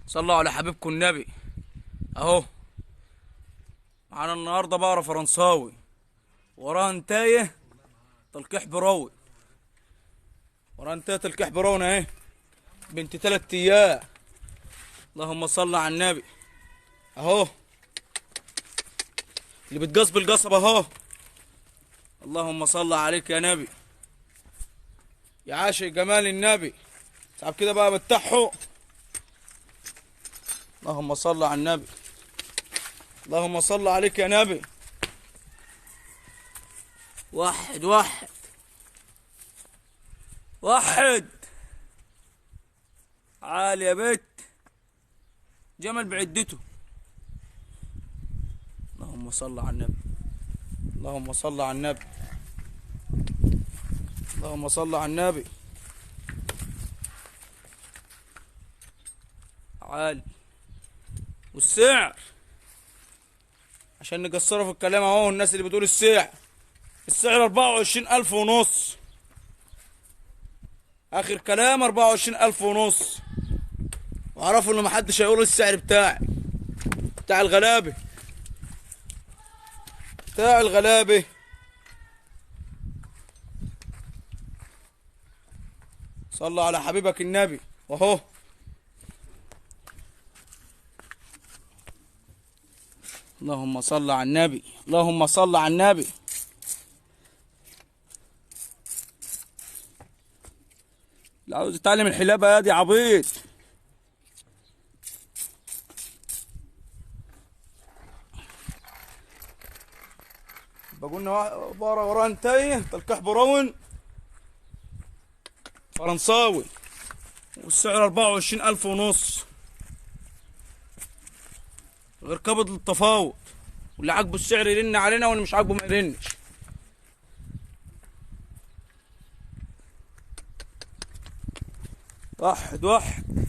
صلوا على حبيبكم النبي. اهو معانا النهارده بقرة فرنساوي وراها انتايه تلقيح براوي. وراها انتايه تلقيح براوي اهي، بنت 3 ايام. اللهم صل على النبي. اهو اللي بتقصب القصب اهو. اللهم صل عليك يا نبي، يا عاشق جمال النبي. تعب كده بقى بتحو. اللهم صل على النبي، اللهم صل عليك يا نبي. وحد وحد وحد. عالي يا بيت، جمل بعدته. اللهم صل على النبي، اللهم صل على النبي، اللهم صل على النبي. عالي. والسعر عشان نقصره في الكلام اهو. الناس اللي بتقول السعر 24,000 ونص. اخر كلام 24,000 ونص. واعرفوا ان محدش هيقول السعر بتاع الغلابه، بتاع الغلابه. صلى على حبيبك النبي. واهو اللهم صل على النبي، اللهم صل على النبي. لا عاوز تتعلم الحلابه يا دي عبيط. بقولنا بقرة وراها انتايه تلقيح براون فرنساوي، والسعر 24,000 ونص، غير قابض للتفاوض. واللي عاجبه السعر يرن علينا، واللي مش عاجبه ما يرنش. واحد واحد.